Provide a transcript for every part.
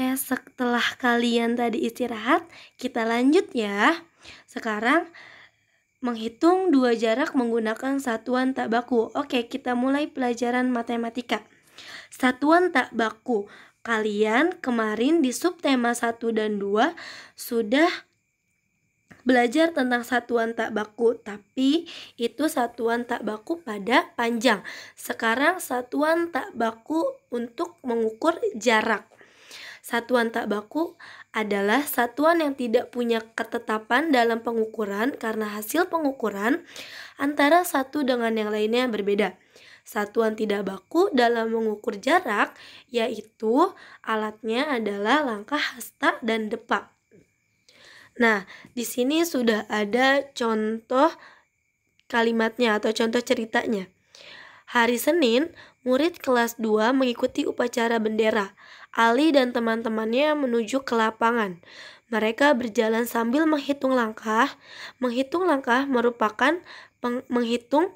Setelah kalian tadi istirahat, kita lanjut ya. Sekarang menghitung dua jarak menggunakan satuan tak baku. Oke, kita mulai pelajaran matematika. Satuan tak baku. Kalian kemarin di subtema 1 dan 2 sudah belajar tentang satuan tak baku, tapi itu satuan tak baku pada panjang. Sekarang satuan tak baku untuk mengukur jarak. Satuan tak baku adalah satuan yang tidak punya ketetapan dalam pengukuran karena hasil pengukuran antara satu dengan yang lainnya berbeda. Satuan tidak baku dalam mengukur jarak yaitu alatnya adalah langkah, hasta, dan depak. Nah, di sini sudah ada contoh kalimatnya atau contoh ceritanya. Hari Senin, murid kelas 2 mengikuti upacara bendera. Ali dan teman-temannya menuju ke lapangan. Mereka berjalan sambil menghitung langkah. Menghitung langkah merupakan menghitung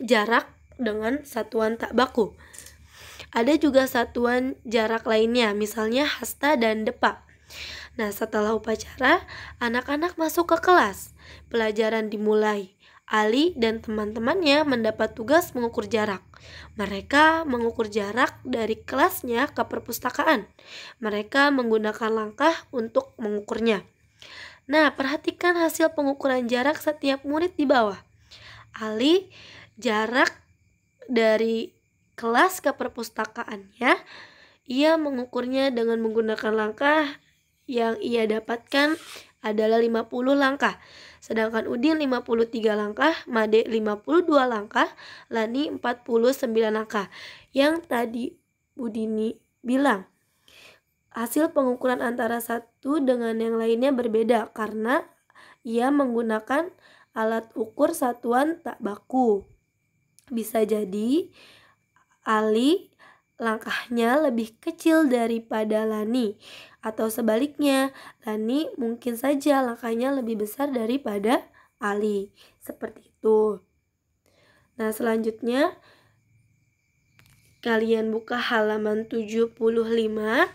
jarak dengan satuan tak baku. Ada juga satuan jarak lainnya, misalnya hasta dan depak. Nah, setelah upacara, anak-anak masuk ke kelas. Pelajaran dimulai. Ali dan teman-temannya mendapat tugas mengukur jarak. Mereka mengukur jarak dari kelasnya ke perpustakaan. Mereka menggunakan langkah untuk mengukurnya. Nah, perhatikan hasil pengukuran jarak setiap murid di bawah. Ali, jarak dari kelas ke perpustakaannya, ia mengukurnya dengan menggunakan langkah yang ia dapatkan adalah 50 langkah. Sedangkan Udin 53 langkah, Made 52 langkah, Lani 49 langkah. Yang tadi Budini bilang, hasil pengukuran antara satu dengan yang lainnya berbeda karena ia menggunakan alat ukur satuan tak baku. Bisa jadi Ali langkahnya lebih kecil daripada Lani, atau sebaliknya, Lani mungkin saja langkahnya lebih besar daripada Ali. Seperti itu. Nah, selanjutnya kalian buka halaman 75.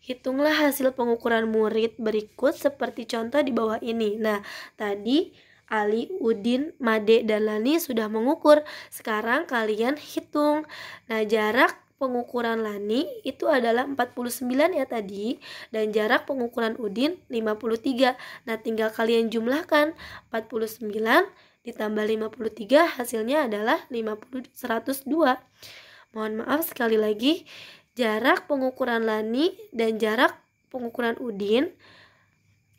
Hitunglah hasil pengukuran murid berikut seperti contoh di bawah ini. Nah, tadi Ali, Udin, Made, dan Lani sudah mengukur. Sekarang kalian hitung. Nah, jarak pengukuran Lani itu adalah 49 ya tadi, dan jarak pengukuran Udin 53. Nah, tinggal kalian jumlahkan. 49 ditambah 53 hasilnya adalah 102. Mohon maaf sekali lagi, jarak pengukuran Lani dan jarak pengukuran Udin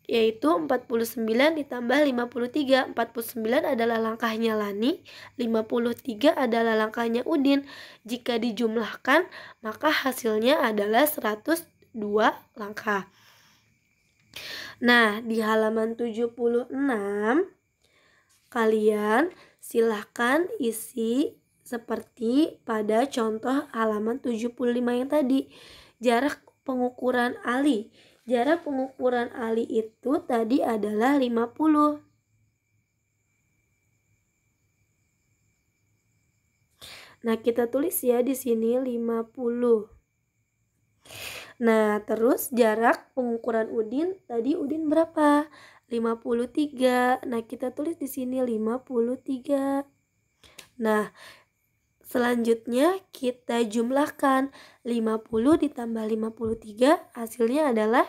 yaitu 49 ditambah 53. 49 adalah langkahnya Lani, 53 adalah langkahnya Udin. Jika dijumlahkan, maka hasilnya adalah 102 langkah. Nah, di halaman 76 kalian silahkan isi seperti pada contoh halaman 75 yang tadi. Jarak pengukuran Ali. Jarak pengukuran Ali itu tadi adalah 50. Nah, kita tulis ya di sini 50. Nah, terus jarak pengukuran Udin tadi Udin berapa? 53. Nah, kita tulis di sini 53. Nah, selanjutnya kita jumlahkan 50 ditambah 53 hasilnya adalah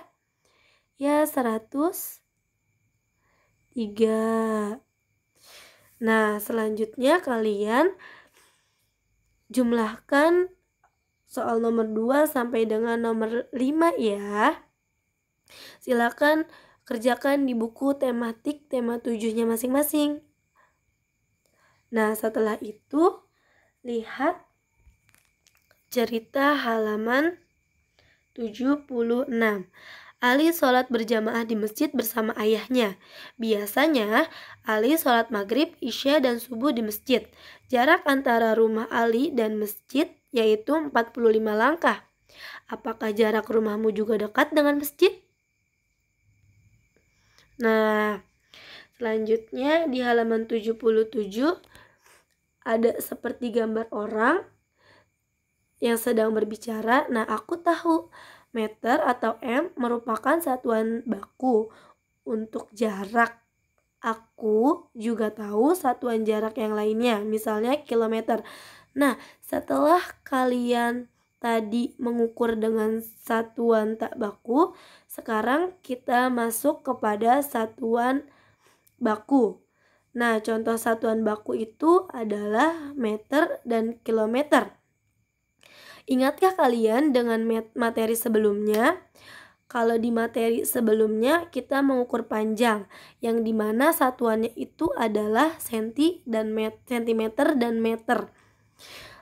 ya 103. Nah, selanjutnya kalian jumlahkan soal nomor 2 sampai dengan nomor 5 ya. Silakan kerjakan di buku tematik tema 7-nya masing-masing. Nah, setelah itu lihat cerita halaman 76. Ali sholat berjamaah di masjid bersama ayahnya. Biasanya Ali sholat maghrib, isya, dan subuh di masjid. Jarak antara rumah Ali dan masjid yaitu 45 langkah. Apakah jarak rumahmu juga dekat dengan masjid? Nah, selanjutnya di halaman 77 ada seperti gambar orang yang sedang berbicara. Nah, aku tahu Meter atau M merupakan satuan baku. Untuk jarak, aku juga tahu satuan jarak yang lainnya, misalnya kilometer. Nah, setelah kalian tadi mengukur dengan satuan tak baku, sekarang kita masuk kepada satuan baku. Nah, contoh satuan baku itu adalah meter dan kilometer. Ingatkah kalian dengan materi sebelumnya? Kalau di materi sebelumnya kita mengukur panjang, yang dimana satuannya itu adalah sentimeter dan meter.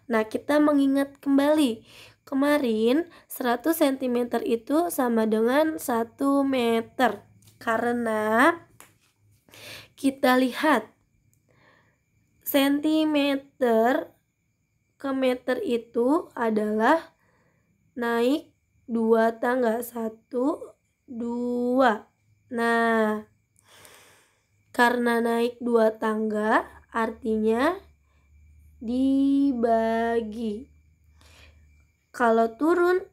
Nah, kita mengingat kembali, kemarin 100 cm itu sama dengan 1 meter. Karena kita lihat sentimeter ke meter itu adalah naik 2 tangga, 1, 2. Nah, karena naik 2 tangga artinya dibagi. Kalau turun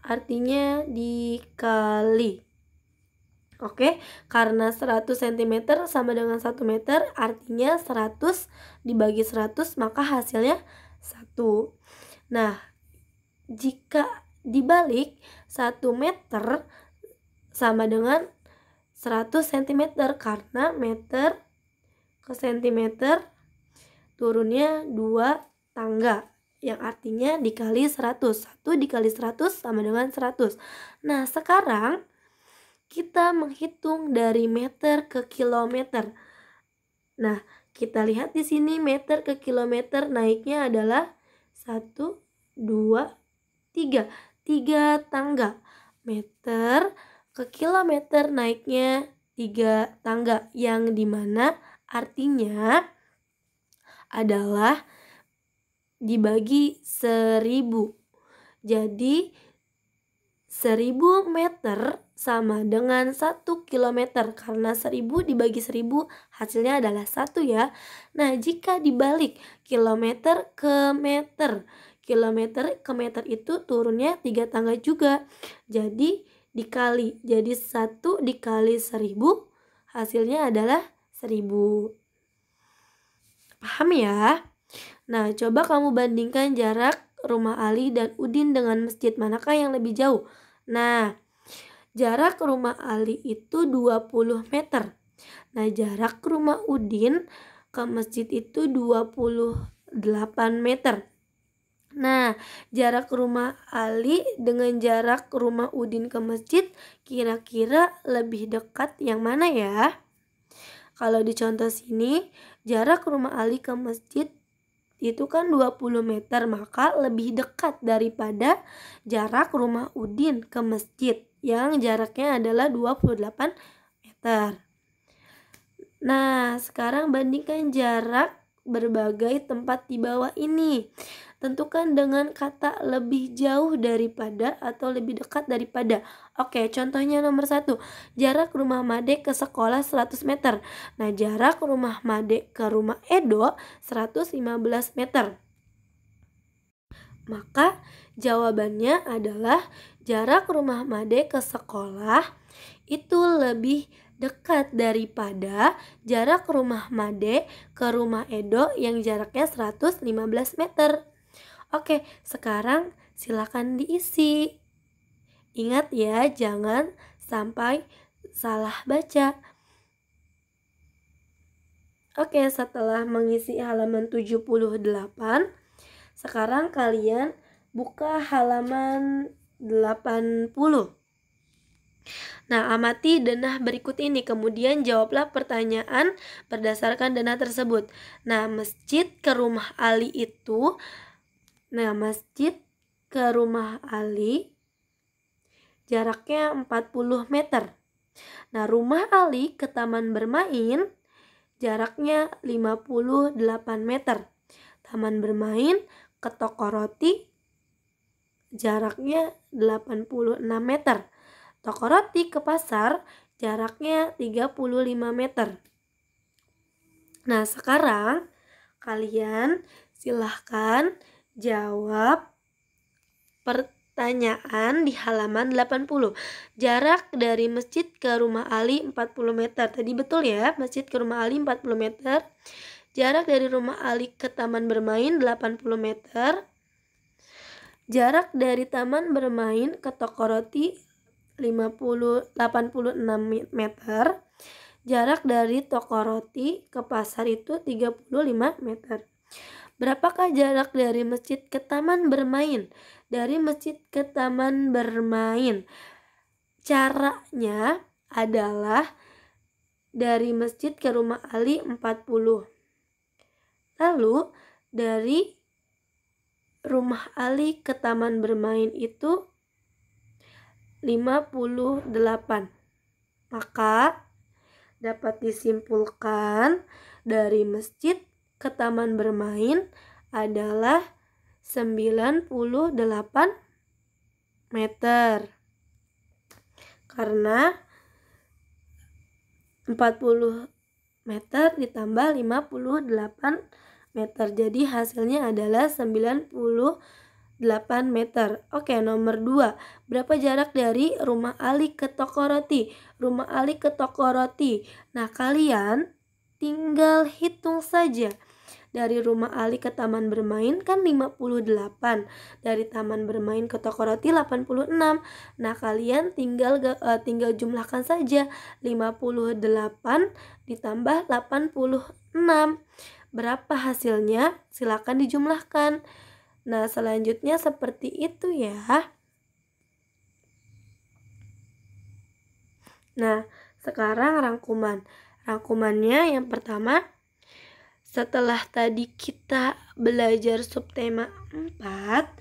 artinya dikali. Oke, karena 100 cm sama dengan 1 meter, artinya 100 dibagi 100, maka hasilnya 1. Nah, jika dibalik, 1 meter sama dengan 100 cm, karena meter ke centimeter turunnya 2 tangga, yang artinya dikali 100. 1 dikali 100 sama dengan 100. Nah, sekarang kita menghitung dari meter ke kilometer. Nah, kita lihat di sini meter ke kilometer naiknya adalah 1, 2, 3. 3 tangga. Meter ke kilometer naiknya 3 tangga, yang dimana artinya adalah dibagi 1000. Jadi 1000 meter sama dengan 1 kilometer, karena 1000 dibagi 1000 hasilnya adalah 1 ya. Nah, jika dibalik kilometer ke meter, kilometer ke meter itu turunnya 3 tangga juga. Jadi dikali, jadi 1 dikali 1000 hasilnya adalah 1000. Paham ya? Nah, coba kamu bandingkan jarak rumah Ali dan Udin dengan masjid, manakah yang lebih jauh? Nah, jarak rumah Ali itu 20 meter. Nah, jarak rumah Udin ke masjid itu 28 meter. Nah, jarak rumah Ali dengan jarak rumah Udin ke masjid kira-kira lebih dekat yang mana ya? Kalau di contoh sini, jarak rumah Ali ke masjid itu kan 20 meter, maka lebih dekat daripada jarak rumah Udin ke masjid yang jaraknya adalah 28 meter. Nah, sekarang bandingkan jarak berbagai tempat di bawah ini. Tentukan dengan kata lebih jauh daripada atau lebih dekat daripada. Oke, contohnya nomor 1. Jarak rumah Made ke sekolah 100 meter. Nah, jarak rumah Made ke rumah Edo 115 meter. Maka jawabannya adalah jarak rumah Made ke sekolah itu lebih dekat daripada jarak rumah Made ke rumah Edo yang jaraknya 115 meter. Oke, sekarang silakan diisi. Ingat ya, jangan sampai salah baca. Oke, setelah mengisi halaman 78, sekarang kalian buka halaman 80. Nah, amati denah berikut ini, kemudian jawablah pertanyaan berdasarkan denah tersebut. Nah, masjid ke rumah Ali itu, masjid ke rumah Ali jaraknya 40 meter. Nah, rumah Ali ke taman bermain jaraknya 58 meter. Taman bermain ke toko roti jaraknya 86 meter. Toko roti ke pasar jaraknya 35 meter. Nah, sekarang kalian silahkan jawab pertanyaan di halaman 80. Jarak dari masjid ke rumah Ali 40 meter. Tadi betul ya, masjid ke rumah Ali 40 meter. Jarak dari rumah Ali ke taman bermain 80 meter. Jarak dari taman bermain ke toko roti 86 meter. Jarak dari toko roti ke pasar itu 35 meter. Berapakah jarak dari masjid ke taman bermain? Dari masjid ke taman bermain, caranya adalah dari masjid ke rumah Ali 40. Lalu dari rumah Ali ke taman bermain itu 58. Maka dapat disimpulkan dari masjid ke taman bermain adalah 98 meter. Karena 40 meter ditambah 58 meter. Jadi hasilnya adalah 98 meter. Oke, nomor 2. Berapa jarak dari rumah Ali ke toko roti? Rumah Ali ke toko roti. Nah, kalian tinggal hitung saja. Dari rumah Ali ke taman bermain kan 58. Dari taman bermain ke toko roti 86. Nah, kalian tinggal jumlahkan saja. 58 ditambah 86. Berapa hasilnya? Silakan dijumlahkan. Nah, selanjutnya seperti itu ya. Nah, sekarang rangkumannya yang pertama, setelah tadi kita belajar subtema 4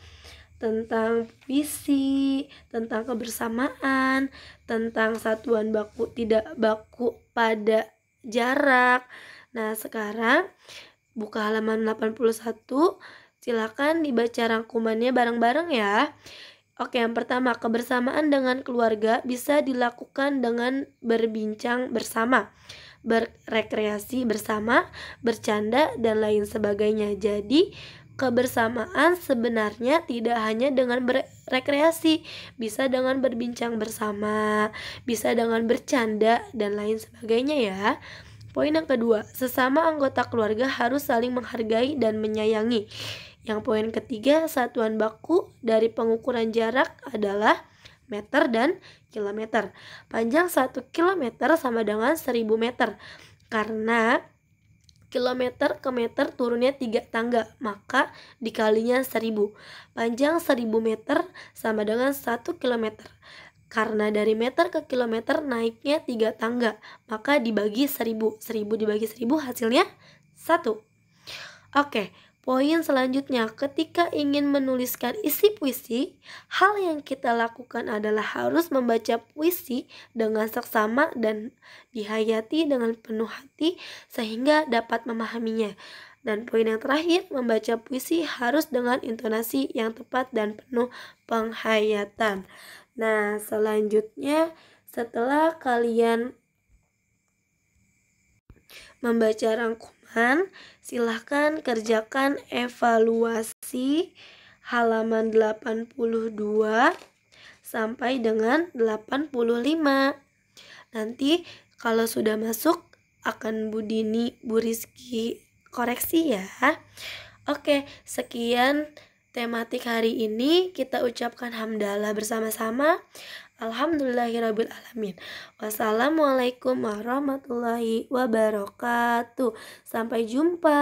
tentang puisi, tentang kebersamaan, tentang satuan baku tidak baku pada jarak. Nah, sekarang buka halaman 81, silakan dibaca rangkumannya bareng-bareng ya. Oke, yang pertama, kebersamaan dengan keluarga bisa dilakukan dengan berbincang bersama, berrekreasi bersama, bercanda, dan lain sebagainya. Jadi, kebersamaan sebenarnya tidak hanya dengan berrekreasi, bisa dengan berbincang bersama, bisa dengan bercanda, dan lain sebagainya ya. Poin yang kedua, sesama anggota keluarga harus saling menghargai dan menyayangi. Yang poin ketiga, satuan baku dari pengukuran jarak adalah meter dan kilometer. Panjang 1 kilometer sama dengan 1000 meter. Karena kilometer ke meter turunnya 3 tangga, maka dikalinya 1000. Panjang 1000 meter sama dengan 1 kilometer. Karena dari meter ke kilometer naiknya 3 tangga, maka dibagi 1000. 1000 dibagi 1000 hasilnya 1. Oke, poin selanjutnya, ketika ingin menuliskan isi puisi, hal yang kita lakukan adalah harus membaca puisi dengan seksama dan dihayati dengan penuh hati sehingga dapat memahaminya. Dan poin yang terakhir, membaca puisi harus dengan intonasi yang tepat dan penuh penghayatan. Nah, selanjutnya setelah kalian membaca rangkuman, silahkan kerjakan evaluasi halaman 82 sampai dengan 85. Nanti kalau sudah masuk akan Bu Dini, Bu Rizky koreksi ya. Oke, sekian tematik hari ini. Kita ucapkan hamdalah bersama-sama. Alhamdulillahirabbil alamin. Wassalamualaikum warahmatullahi wabarakatuh. Sampai jumpa.